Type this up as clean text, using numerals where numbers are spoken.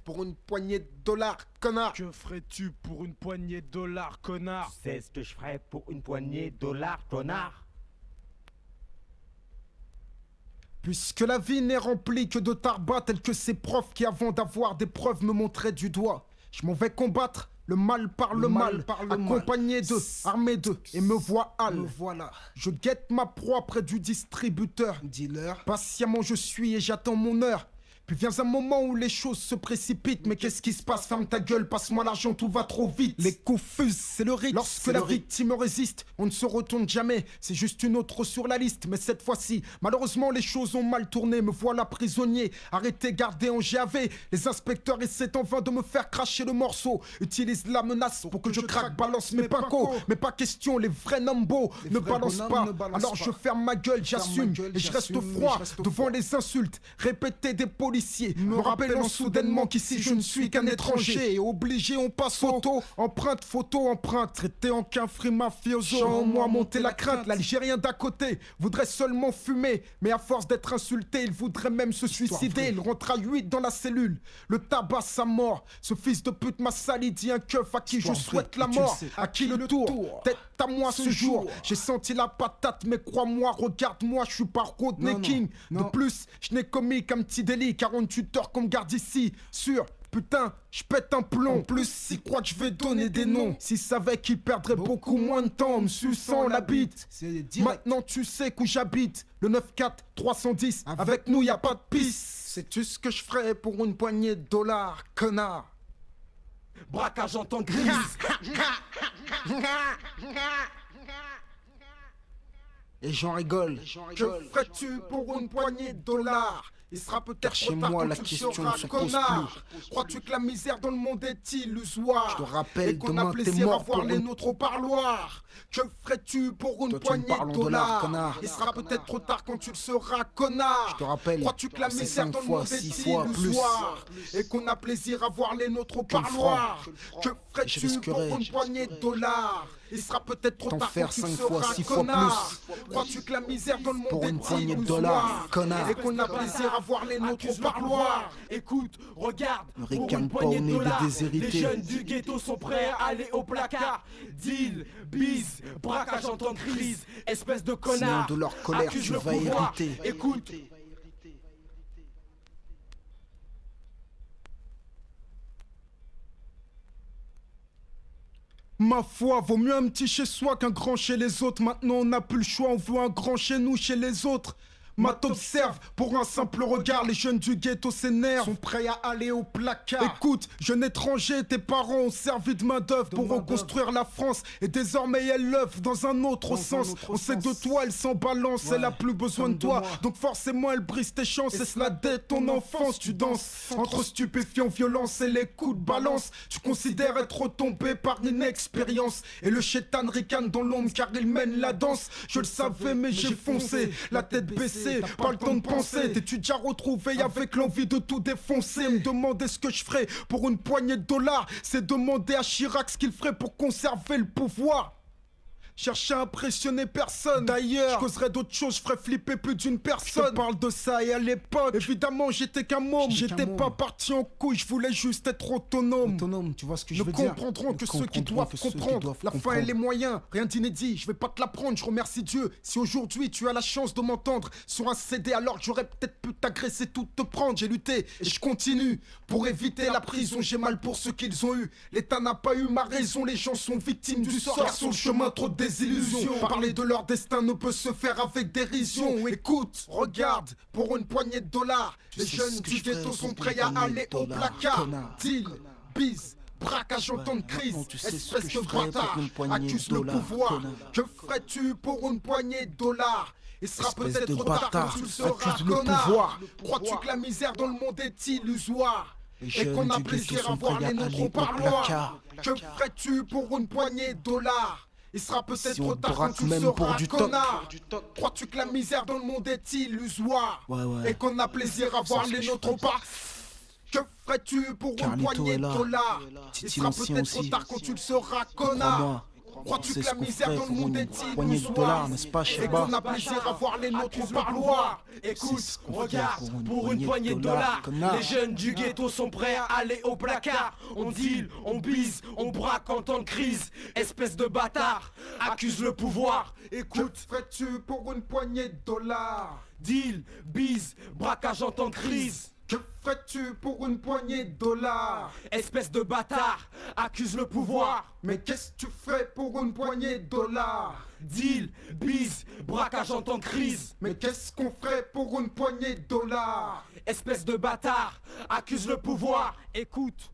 Pour une poignée de dollars, connard. Que ferais-tu pour une poignée de dollars, connard? Tu sais ce que je ferais pour une poignée de dollars, connard? Puisque la vie n'est remplie que de tarbas tels que ces profs qui, avant d'avoir des preuves, me montraient du doigt. Je m'en vais combattre le mal par le mal, accompagné d'eux, armé d'eux, et me voilà. Je guette ma proie près du distributeur. Dealer. Patiemment je suis et j'attends mon heure. Puis vient un moment où les choses se précipitent. Mais qu'est-ce qui se passe? Ferme ta gueule, passe-moi l'argent, tout va trop vite. Les coups fusent, c'est le rythme. Lorsque la victime résiste, on ne se retourne jamais. C'est juste une autre sur la liste. Mais cette fois-ci, malheureusement, les choses ont mal tourné. Me voilà prisonnier, arrêté, gardé en GAV. Les inspecteurs essaient en vain de me faire cracher le morceau. Utilisent la menace pour que je craque, balance mes pincos. Mais pas question, les vrais numbos ne balancent pas. Alors je ferme ma gueule, j'assume. Et je reste froid devant les insultes. Répéter des policiers me rappelant soudainement qu'ici je ne suis qu'un étranger. Et obligé on passe photo, empreinte, traité en qu'un free mafioso. En moi monter la crainte, l'Algérien d'à côté voudrait seulement fumer. Mais à force d'être insulté, il voudrait même se suicider. Il rentre à 8 dans la cellule, le tabac sa mort. Ce fils de pute m'a sali, dit un keuf à qui je souhaite la mort. À qui le tour, tête à moi ce jour. J'ai senti la patate, mais crois-moi, regarde-moi, je suis pas Rodney King. De plus, je n'ai commis qu'un petit délit. 48 heures qu'on me garde ici, sûr. Putain, je pète un plomb. En plus, s'ils croient que je vais donner des noms, s'ils savaient qu'ils perdraient beaucoup moins de temps en me suçant la bite. Maintenant tu sais où j'habite, le 94 310. Avec nous y a pas de pisse. Sais-tu ce que je ferais pour une poignée de dollars, connard? Braquage en temps de crise. Et j'en rigole. Que ferais-tu pour une poignée de dollars? Il sera peut-être Chez trop tard moi, quand la tu question seras ne se pose connard. Crois-tu que la misère dans le monde est illusoire? Je te rappelle, et qu'on demain, a t'es plaisir à mort voir pour les une- nôtres au parloir? Que ferais-tu pour une Toi, tu me poignée parles de en dollars, dollars? connard. Il sera peut-être trop tard quand tu le seras, connard. Je te rappelle, Crois-tu que la c'est misère 5 dans le fois, monde 6 est fois, plus. illusoire? Et qu'on a plaisir à voir les nôtres au Quel parloir? Que Je ferais-tu risquerais. pour une poignée de dollars? Il sera peut-être trop T'en tard quand faire tu 5 fois, seras 6 fois connard. Crois-tu que la misère dans le monde Pour une est poignée de illusoire? dollars, connard. Et qu'on a plaisir à voir les nôtres au parloir? Écoute, regarde, Ne pour ricane une pas poignée au de nez des dollars, déshérités. les jeunes du ghetto sont prêts à aller au placard. Deal, bise, braquage en temps de crise, espèce de connard. Sinon, de leur colère, accuse tu le vas pouvoir. hériter. Écoute, Ma foi, vaut mieux un petit chez soi qu'un grand chez les autres. Maintenant on n'a plus le choix, on veut un grand chez nous, chez les autres. Mat observe, pour un simple regard, les jeunes du ghetto s'énervent, sont prêts à aller au placard. Écoute, jeune étranger, tes parents ont servi de main d'œuvre pour reconstruire la France. Et désormais elle l'œuvre dans un autre sens. On sait que de toi elle s'en balance, elle a plus besoin de toi. Donc forcément elle brise tes chances, et cela dès ton enfance. Tu danses entre stupéfiants, violence et les coups de balance. Tu considères être retombé par inexpérience. Et le chétan ricane dans l'ombre car il mène la danse. Je le savais mais j'ai foncé, la tête baissée. Pas le temps de penser, t'es-tu déjà retrouvé avec l'envie de tout défoncer? Me demander ce que je ferais pour une poignée de dollars, c'est demander à Chirac ce qu'il ferait pour conserver le pouvoir. Chercher à impressionner personne. D'ailleurs, je causerais d'autres choses, je ferais flipper plus d'une personne. Je te parle de ça et à l'époque, évidemment, j'étais qu'un môme. J'étais pas parti en couille, je voulais juste être autonome. Autonome, tu vois ce que je Ne veux dire? comprendront que ceux qui doivent comprendre. La fin et les moyens, rien d'inédit, je vais pas te l'apprendre, je remercie Dieu. Si aujourd'hui tu as la chance de m'entendre sur un CD, alors que j'aurais peut-être pu t'agresser, tout te prendre. J'ai lutté et je continue pour éviter la prison. J'ai mal pour ceux qu'ils ont eu. L'État n'a pas eu ma raison, les gens sont victimes du sort. Car sur le chemin, trop de désillusions. Parler de leur destin ne peut se faire avec dérision. Écoute, regarde, pour une poignée de dollars, les jeunes du ghetto sont prêts à aller au placard. Deal, bise, braquage en temps de crise, espèce de bâtard, accuse le pouvoir. Que ferais-tu pour une poignée de dollars? Il sera peut-être trop tard quand tu le seras, connard. Crois-tu que la misère dans le monde est illusoire? Et qu'on a plaisir à voir les nôtres au parloir? Que ferais-tu pour une poignée de dollars? Il sera peut-être trop tard quand tu seras, connard. Crois-tu que la misère dans le monde est illusoire? Et qu'on a plaisir à voir les nôtres au parloir? Que ferais-tu pour une poignée de dollars? Il sera peut-être trop tard quand tu le seras, connard. Crois-tu C'est que ce la qu'on misère ferait dans le pour monde une est type poignée de dollars, n'est-ce pas, et Cheba? qu'on a plaisir à voir les nôtres au Accuse le parloir. pouvoir. C'est Écoute, ce qu'on fait regarde, pour une poignée de dollars, connard. les jeunes du ghetto sont prêts à aller au placard. On deal, on bise, on braque en temps de crise. Espèce de bâtard, accuse le pouvoir. Que Écoute, ferais-tu pour une poignée de dollars? deal, bise, braquage en temps de crise. Que ferais-tu pour une poignée de dollars? Espèce de bâtard, accuse le pouvoir. Mais qu'est-ce que tu ferais pour une poignée de dollars? Deal, bise, braquage en temps de crise. Mais qu'est-ce qu'on ferait pour une poignée de dollars? Espèce de bâtard, accuse le pouvoir. Écoute.